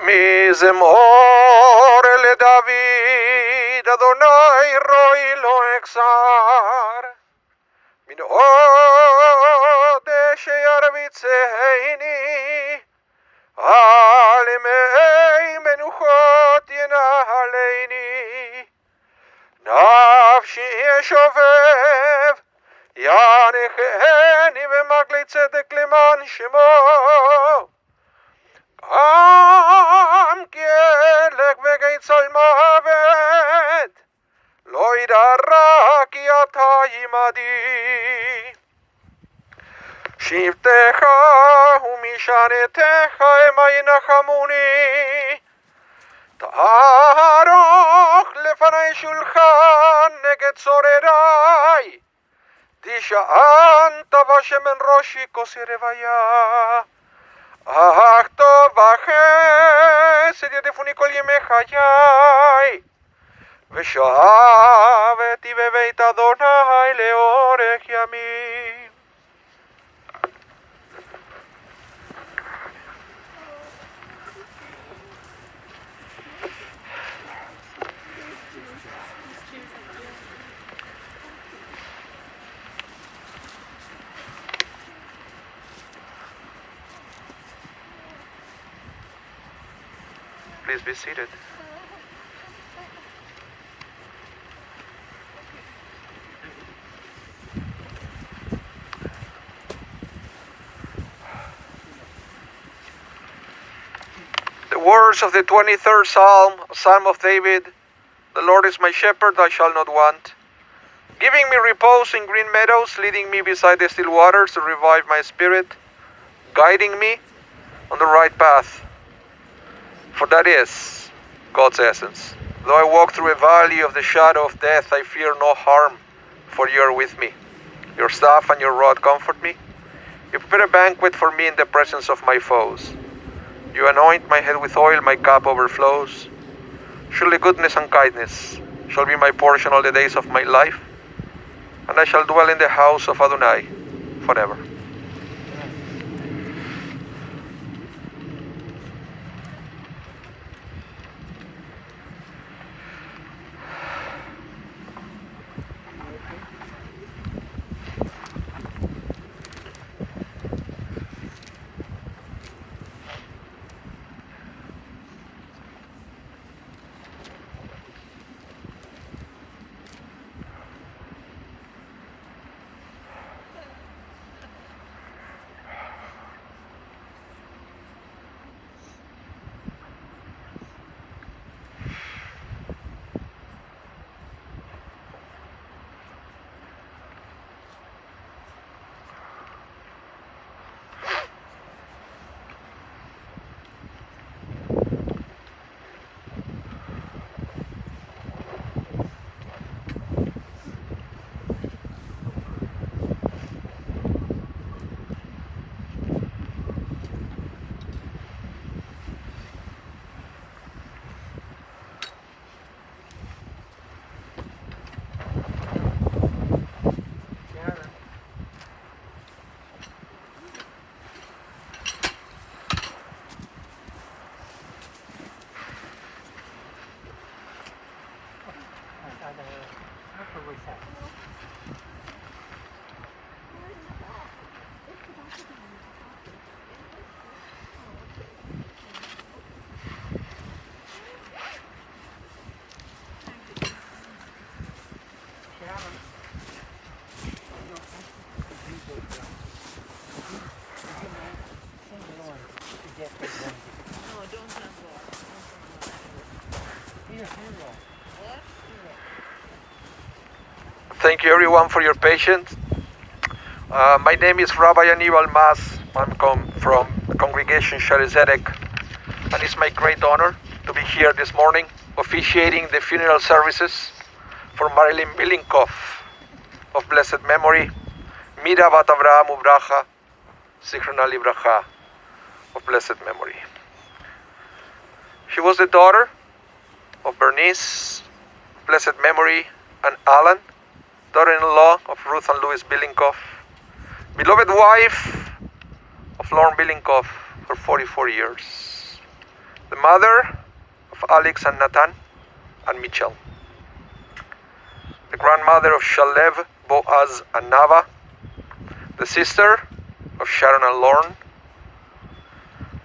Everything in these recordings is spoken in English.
מזמור לדוד, אדוני רואי לו אכסר. מן עוד שירביצני, על ימי מנוחות ינהלני. נפשי ישובב, ינחני במקלי צדק למען שמו. גם כי אלך בגיא מוות, לא ידע רע כי אתה עמדי. שבטך ומשענתך המה ינחמוני. תערוך לפני שולחן נגד צורריי, תשענת בשמן ראשי כוסי רוויה. אך טוב וחסד ירדפוני כל ימי חיי, ושבתי בבית אדוני לאורך ימים. Please be seated. The words of the 23rd Psalm, a Psalm of David. The Lord is my shepherd, I shall not want. Giving me repose in green meadows, leading me beside the still waters to revive my spirit, guiding me on the right path. For that is God's essence. Though I walk through a valley of the shadow of death, I fear no harm, for you are with me. Your staff and your rod comfort me. You prepare a banquet for me in the presence of my foes. You anoint my head with oil, my cup overflows. Surely goodness and kindness shall be my portion all the days of my life, and I shall dwell in the house of Adonai forever. Thank you everyone for your patience. My name is Rabbi Anibal Mas. I'm from the congregation Shari Zedek, and it's my great honor to be here this morning officiating the funeral services for Marilyn Billinkoff of blessed memory, Mira Bat Avraham Ubracha, Zichrona Livracha of blessed memory. She was the daughter of Bernice, blessed memory, and Alan, daughter-in-law of Ruth and Louis Billinkoff, beloved wife of Lauren Billinkoff for 44 years. the mother of Alex and Nathan and Mitchell, the grandmother of Shalev, Boaz, and Nava, the sister of Sharon and Lorne.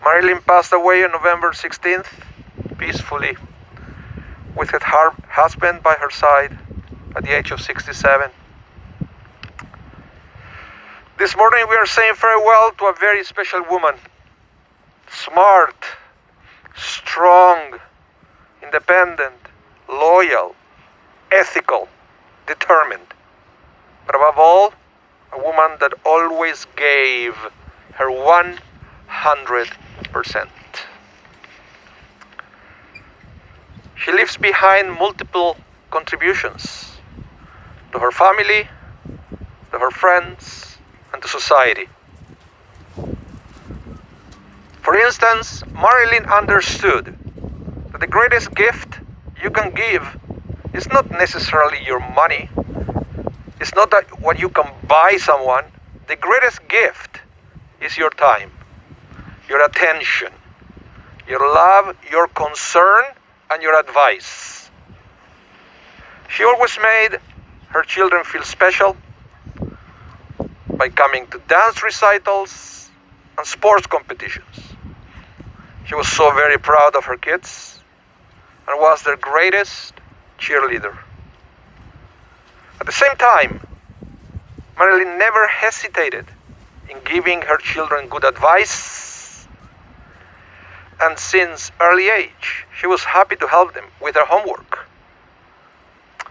Marilyn passed away on November 16th, peacefully, with her husband by her side at the age of 67. This morning we are saying farewell to a very special woman. Smart, strong, independent, loyal, ethical, determined. But above all, a woman that always gave her 100%. She leaves behind multiple contributions to her family, to her friends, and to society. For instance, Marilyn understood that the greatest gift you can give is not necessarily your money. It's not that what you can buy someone. The greatest gift is your time, your attention, your love, your concern, and your advice. She always made her children feel special by coming to dance recitals and sports competitions. She was so very proud of her kids and was their greatest cheerleader. At the same time, Marilyn never hesitated in giving her children good advice, and since early age, she was happy to help them with their homework.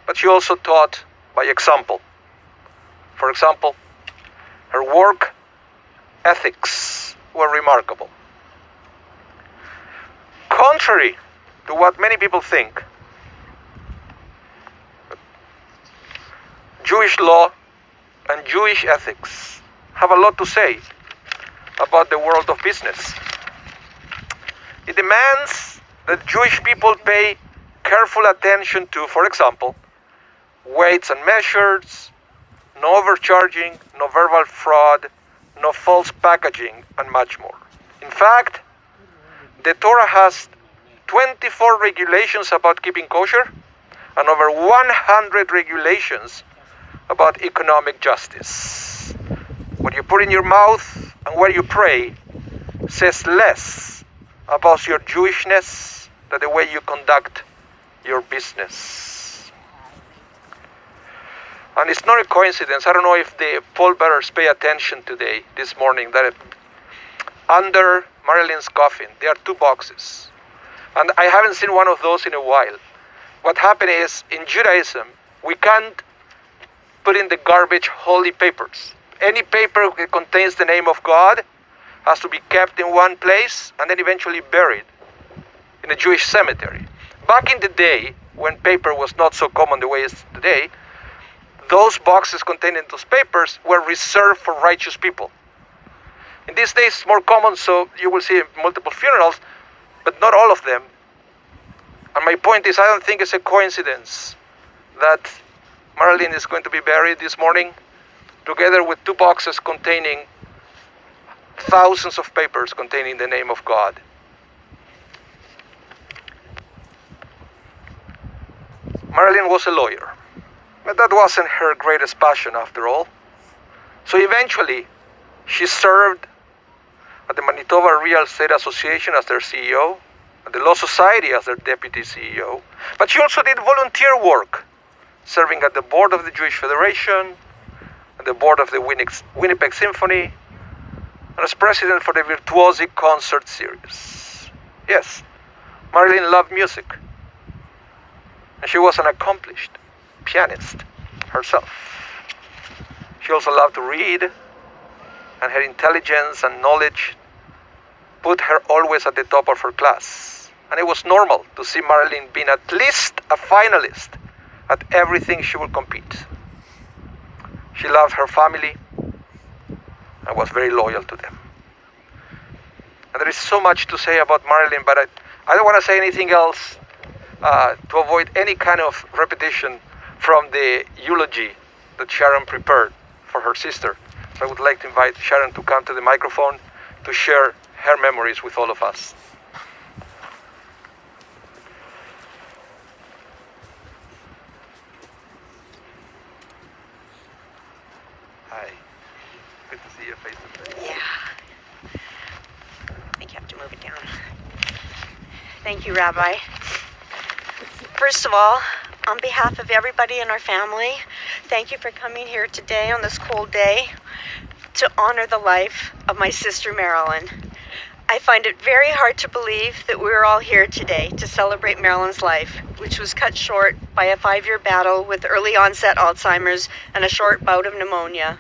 But she also taught by example. For example, her work ethics were remarkable. Contrary to what many people think, Jewish law and Jewish ethics have a lot to say about the world of business. It demands that Jewish people pay careful attention to, for example, weights and measures, no overcharging, no verbal fraud, no false packaging, and much more. In fact, the Torah has 24 regulations about keeping kosher and over 100 regulations about economic justice. What you put in your mouth and where you pray says less about your Jewishness than the way you conduct your business. And it's not a coincidence. I don't know if the pallbearers pay attention today, this morning, that under Marilyn's coffin, there are two boxes. And I haven't seen one of those in a while. What happened is, in Judaism, we can't put in the garbage holy papers. Any paper that contains the name of God has to be kept in one place and then eventually buried in a Jewish cemetery. Back in the day, when paper was not so common the way it is today, those boxes containing those papers were reserved for righteous people. In these days, it's more common, so you will see multiple funerals, but not all of them. And my point is, I don't think it's a coincidence that Marilyn is going to be buried this morning together with two boxes containing thousands of papers containing the name of God. Marilyn was a lawyer, but that wasn't her greatest passion after all. So eventually, she served at the Manitoba Real Estate Association as their CEO, at the Law Society as their deputy CEO, but she also did volunteer work, serving at the board of the Jewish Federation, at the board of the Winnipeg Symphony, and as president for the Virtuosi Concert Series. Yes, Marilyn loved music, and she was an accomplished pianist herself. She also loved to read, and her intelligence and knowledge put her always at the top of her class. And it was normal to see Marilyn being at least a finalist at everything she would compete. She loved her family and was very loyal to them. And there is so much to say about Marilyn, but I don't want to say anything else to avoid any kind of repetition from the eulogy that Sharon prepared for her sister. So I would like to invite Sharon to come to the microphone to share her memories with all of us. Thank you, Rabbi. First of all, on behalf of everybody in our family, thank you for coming here today on this cold day to honor the life of my sister Marilyn. I find it very hard to believe that we're all here today to celebrate Marilyn's life, which was cut short by a 5-year battle with early onset Alzheimer's and a short bout of pneumonia.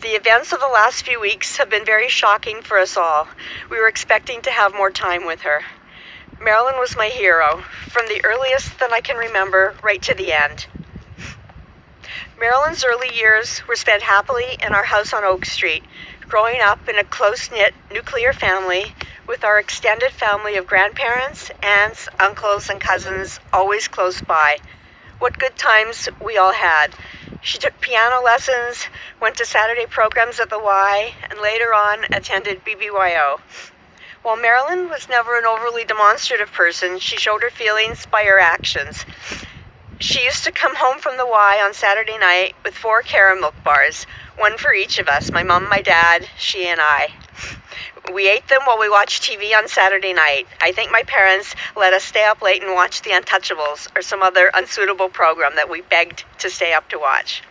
The events of the last few weeks have been very shocking for us all. We were expecting to have more time with her. Marilyn was my hero, from the earliest that I can remember right to the end. Marilyn's early years were spent happily in our house on Oak Street, growing up in a close-knit nuclear family with our extended family of grandparents, aunts, uncles, and cousins always close by. What good times we all had. She took piano lessons, went to Saturday programs at the Y, and later on attended BBYO. While Marilyn was never an overly demonstrative person, she showed her feelings by her actions. She used to come home from the Y on Saturday night with 4 caramel milk bars, one for each of us, my mom, my dad, she, and I. We ate them while we watched TV on Saturday night. I think my parents let us stay up late and watch The Untouchables or some other unsuitable program that we begged to stay up to watch.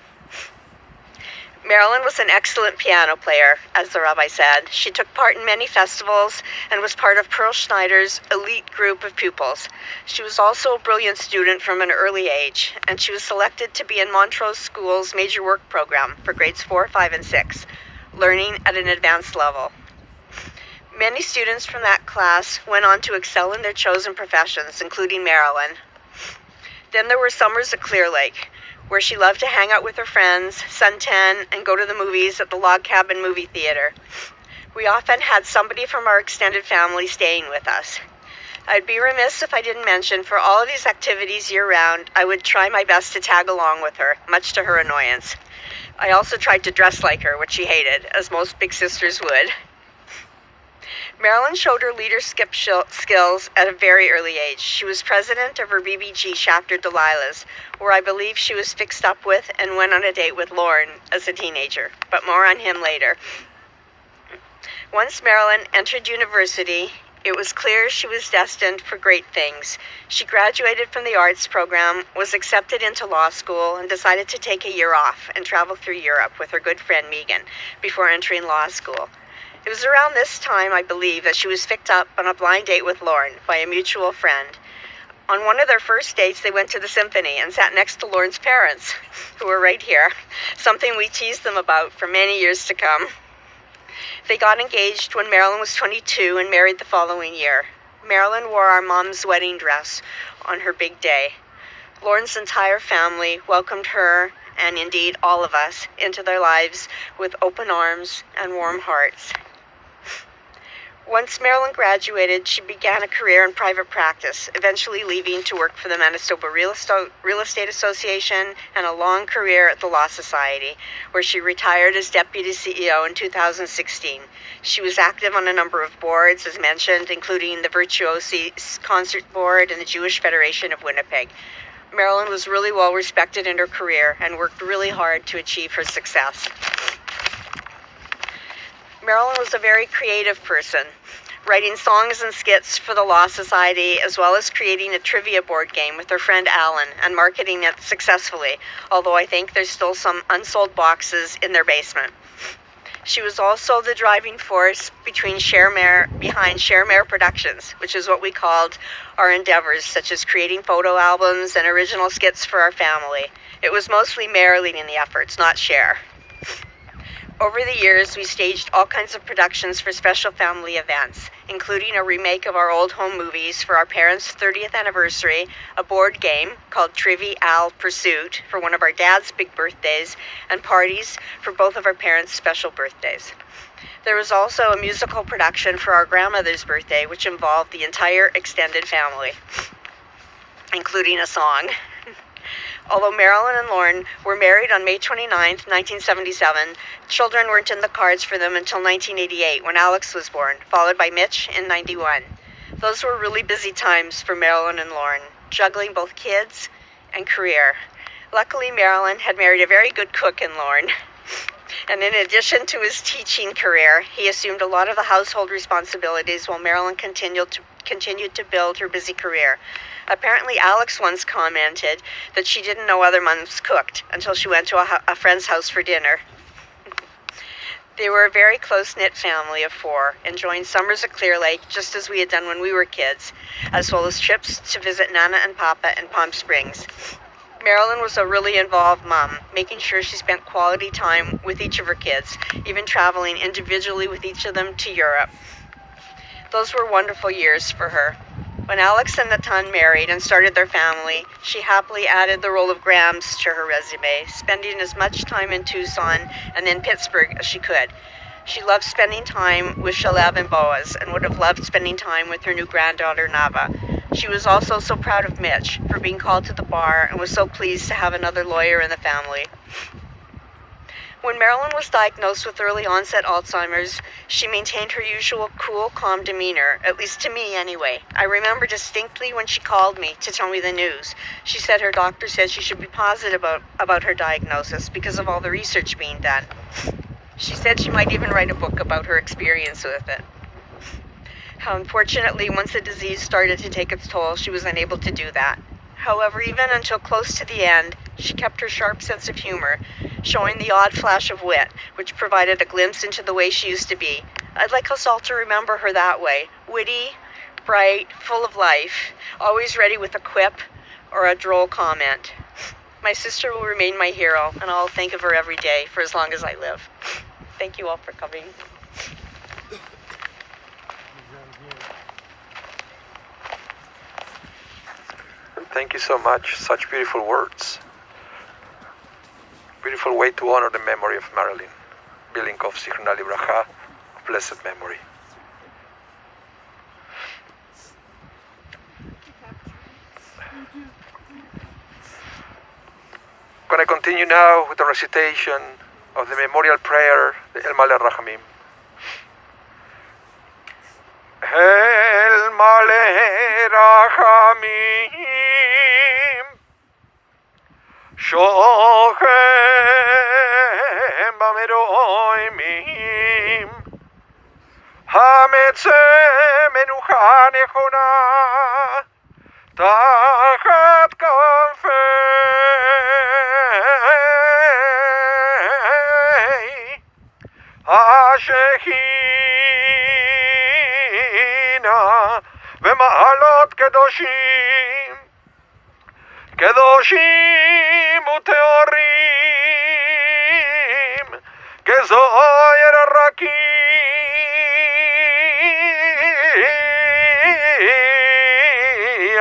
Marilyn was an excellent piano player, as the rabbi said. She took part in many festivals and was part of Pearl Schneider's elite group of pupils. She was also a brilliant student from an early age, and she was selected to be in Montrose School's major work program for grades 4, 5, and 6, learning at an advanced level. Many students from that class went on to excel in their chosen professions, including Marilyn. Then there were summers at Clear Lake, where she loved to hang out with her friends, suntan, and go to the movies at the Log Cabin Movie Theater. We often had somebody from our extended family staying with us. I'd be remiss if I didn't mention, for all of these activities year-round, I would try my best to tag along with her, much to her annoyance. I also tried to dress like her, which she hated, as most big sisters would. Marilyn showed her leadership skills at a very early age. She was president of her BBG chapter, Delilah's, where I believe she was fixed up with and went on a date with Lauren as a teenager, but more on him later. Once Marilyn entered university, it was clear she was destined for great things. She graduated from the arts program, was accepted into law school, and decided to take a year off and travel through Europe with her good friend Megan before entering law school. It was around this time, I believe, that she was picked up on a blind date with Lauren by a mutual friend. On one of their first dates, they went to the symphony and sat next to Lauren's parents, who were right here, something we teased them about for many years to come. They got engaged when Marilyn was 22 and married the following year. Marilyn wore our mom's wedding dress on her big day. Lauren's entire family welcomed her, and indeed all of us, into their lives with open arms and warm hearts. Once Marilyn graduated, she began a career in private practice, eventually leaving to work for the Manitoba Real Estate Association and a long career at the Law Society, where she retired as Deputy CEO in 2016. She was active on a number of boards, as mentioned, including the Virtuosi Concert Board and the Jewish Federation of Winnipeg. Marilyn was really well respected in her career and worked really hard to achieve her success. Marilyn was a very creative person, writing songs and skits for the Law Society, as well as creating a trivia board game with her friend Alan and marketing it successfully, although I think there's still some unsold boxes in their basement. She was also the driving force behind Sharemare Productions, which is what we called our endeavors, such as creating photo albums and original skits for our family. It was mostly Mare leading the efforts, not Cher. Over the years, we staged all kinds of productions for special family events, including a remake of our old home movies for our parents' 30th anniversary, a board game called Trivial Pursuit for one of our dad's big birthdays, and parties for both of our parents' special birthdays. There was also a musical production for our grandmother's birthday, which involved the entire extended family, including a song. Although Marilyn and Lauren were married on May 29, 1977, children weren't in the cards for them until 1988, when Alex was born, followed by Mitch in 91. Those were really busy times for Marilyn and Lauren, juggling both kids and career. Luckily, Marilyn had married a very good cook in Lauren. And in addition to his teaching career, he assumed a lot of the household responsibilities while Marilyn continued to build her busy career. Apparently, Alex once commented that she didn't know other moms cooked until she went to a friend's house for dinner. They were a very close-knit family of 4, enjoying summers at Clear Lake just as we had done when we were kids, as well as trips to visit Nana and Papa in Palm Springs. Marilyn was a really involved mom, making sure she spent quality time with each of her kids, even traveling individually with each of them to Europe. Those were wonderful years for her. When Alex and Natan married and started their family, she happily added the role of Grams to her resume, spending as much time in Tucson and then Pittsburgh as she could. She loved spending time with Shaleb and Boaz and would have loved spending time with her new granddaughter, Nava. She was also so proud of Mitch for being called to the bar and was so pleased to have another lawyer in the family. When Marilyn was diagnosed with early onset Alzheimer's, she maintained her usual cool, calm demeanor, at least to me anyway. I remember distinctly when she called me to tell me the news. She said her doctor said she should be positive about her diagnosis because of all the research being done. She said she might even write a book about her experience with it. How unfortunately, once the disease started to take its toll, she was unable to do that. However, even until close to the end, she kept her sharp sense of humor, showing the odd flash of wit, which provided a glimpse into the way she used to be. I'd like us all to remember her that way. Witty, bright, full of life, always ready with a quip or a droll comment. My sister will remain my hero, and I'll think of her every day for as long as I live. Thank you all for coming. Thank you so much. Such beautiful words. Beautiful way to honor the memory of Marilyn Billinkoff Z, blessed memory. I'm going to continue now with the recitation of the memorial prayer, the El Maleh Rachamim. El Maleh Rachamim Shochem Bameroimim Hametze Menucha Nechona Tachat Kanfei Hashechina V'ma'alot Kedoshim Kedoshim Uteorim Kezoyer Rakim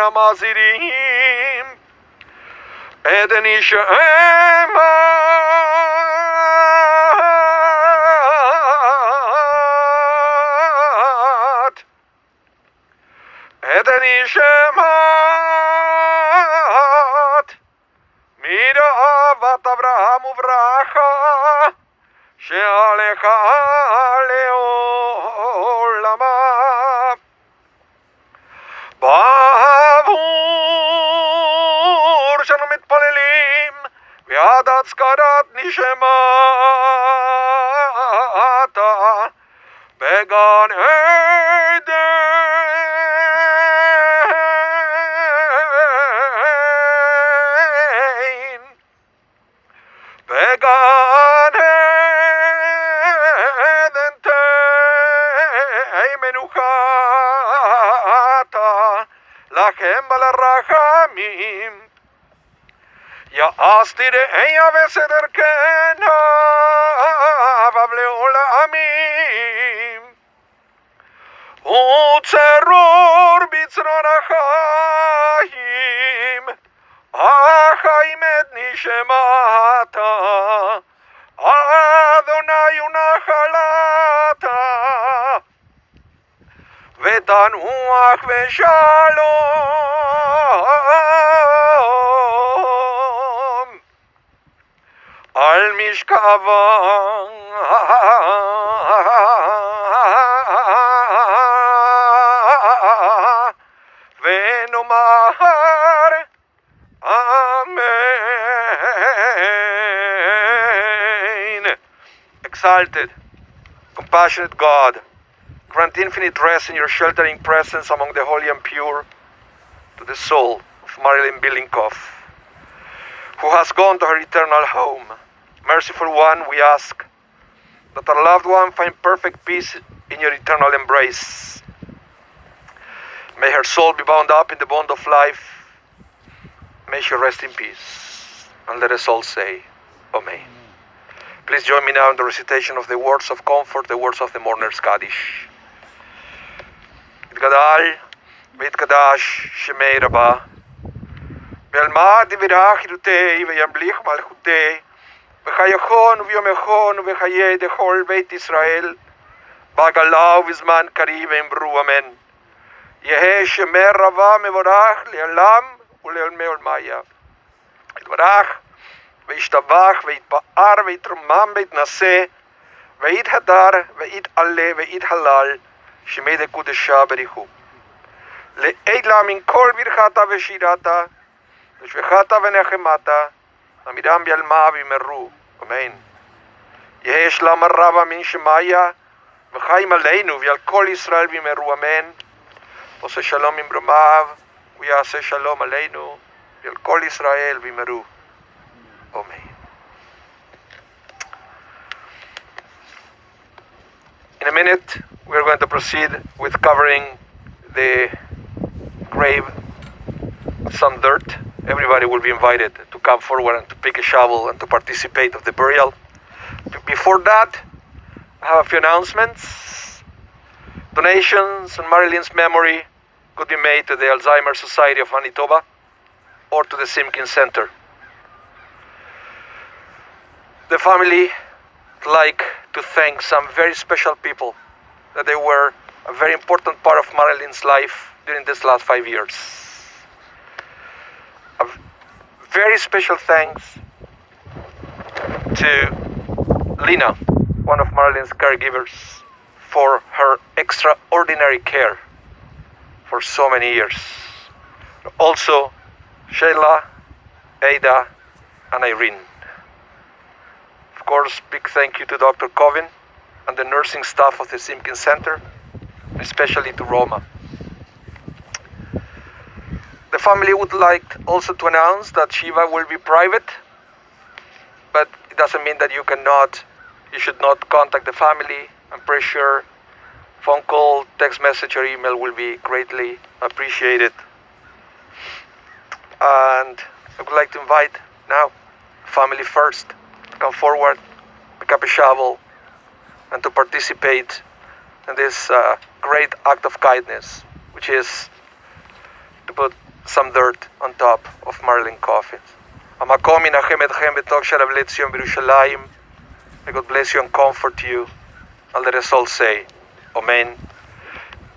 Amazirim Eden Ishemat Eden Ishemat Miravat Abraham Uvracha She'alecha Leolama Bavur Shanu Mitpalelim V'ad Atzkarat Nishemata Began Eden Began Eden Tei Menuchata Lachem Balarachamim Ya'astire Eya Veseder Kena Vavle Olamim Utzeror Bitzron Achaim Achaim et Nishemata Adonai Unachalata Vetanuach Veshalom Al Mishkavan Venomar Amen. exalted, compassionate God, grant infinite rest in your sheltering presence among the holy and pure to the soul of Marilyn Billinkoff, who has gone to her eternal home. Merciful One, we ask that our loved one find perfect peace in your eternal embrace. May her soul be bound up in the bond of life. May she rest in peace. And let us all say, Amen. Please join me now in the recitation of the words of comfort, the words of the mourner's Kaddish. Itgadal, Veitkadash, Shemei Rabah, Ve'alma divirach irutei, ve'yamblich malchutei, ve'chayachon u'vyomechon u'vechayei dechol Beit Israel, bagalau vizman kariv ve'imru, Amen. Yehe Shemei Rabah mevorach le'alam u'le'olmei olmaya. Itvarach, ve'ishtabach, ve'itpa'ar, ve'itrumam, ve'itnaseh, ve'ithadar, ve'it'aleh, ve'ithalal, Shemei de Kudesha berichu. Le'eila min kol virchata ve'shirata, ve'shvechata ve'nechemata, namiram bi'alma v'imeru. Amen. Yehe shlam arava min shemaya, v'chaim aleinu v'al kol Yisrael v'imeru. Amen. Ose shalom imbromav, v'yaseh shalom aleinu, v'al kol Yisrael v'imeru. Amen. In a minute, we're going to proceed with covering the grave with some dirt. Everybody will be invited to come forward and to pick a shovel and to participate of the burial. Before that, I have a few announcements. Donations in Marilyn's memory could be made to the Alzheimer's Society of Manitoba or to the Simkin Center. The family would like to thank some very special people that they were a very important part of Marilyn's life during these last 5 years. A very special thanks to Lina, one of Marilyn's caregivers, for her extraordinary care for so many years. Also, Sheila, Ada, and Irene. Of course, big thank you to Dr. Covin and the nursing staff of the Simkin Center, especially to Roma. The family would like also to announce that Shiva will be private, but it doesn't mean that you should not contact the family. I'm pretty sure phone call, text message, or email will be greatly appreciated. And I would like to invite now family first to come forward, pick up a shovel, and to participate in this great act of kindness, which is to put some dirt on top of Marilyn coffin. Amakom inachem etchem betog sharav letzion b'Yerushalayim. May God bless you and comfort you. And let us all say, Amen.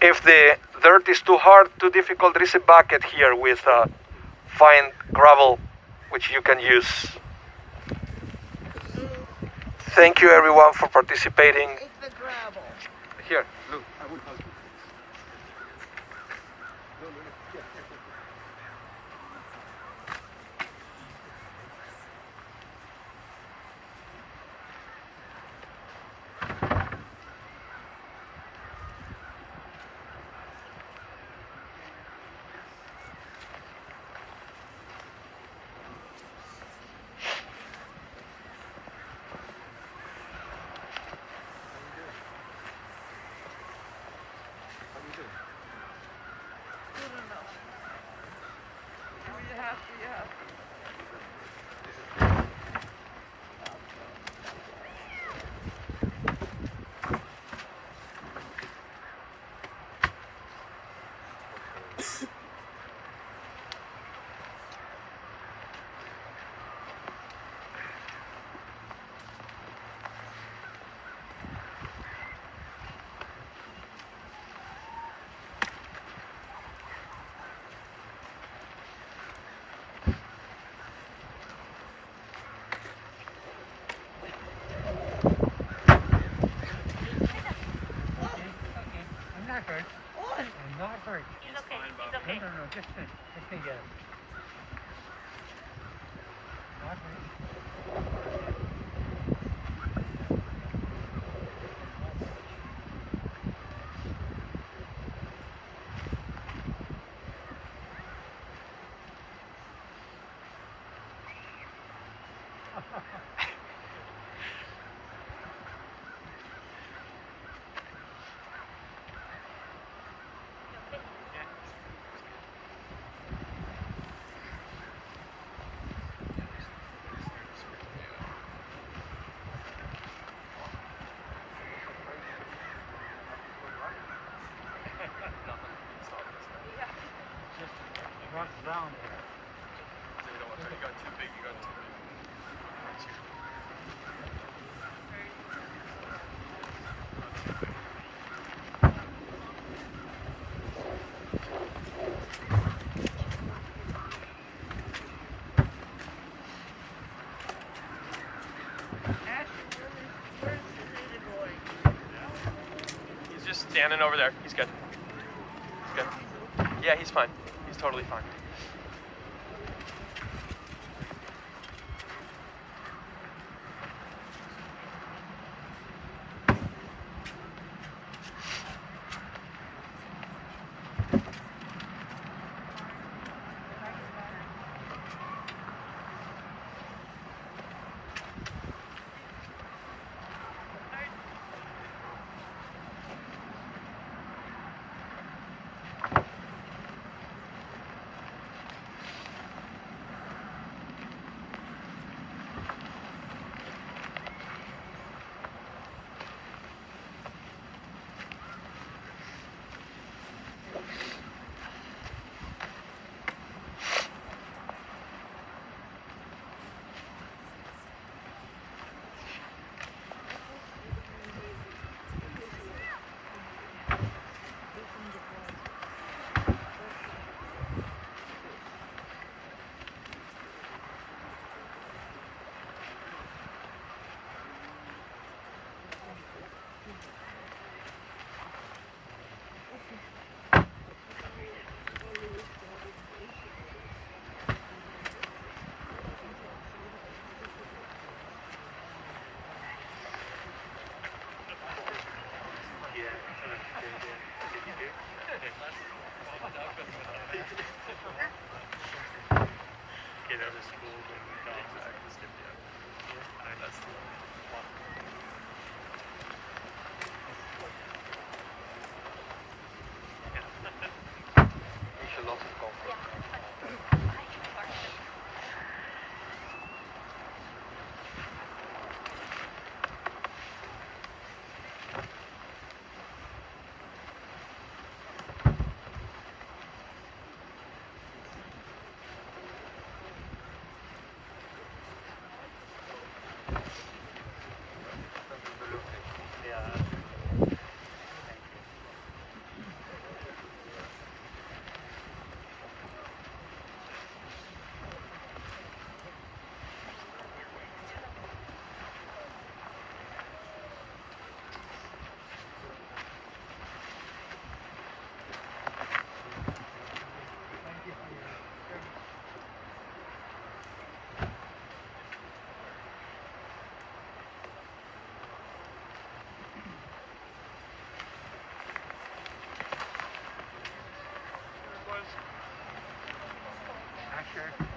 If the dirt is too hard, too difficult, there is a bucket here with fine gravel which you can use. Thank you everyone for participating. Take the gravel. Here, look. Just think of it. Not hurt. Rock down. You got too big. Where's the boy? He's just standing over there. He's good. He's good. Yeah, he's fine. He's totally fine. Get out of school and dogs act as if I mean, that's the one. You should lots of comfort. Asher.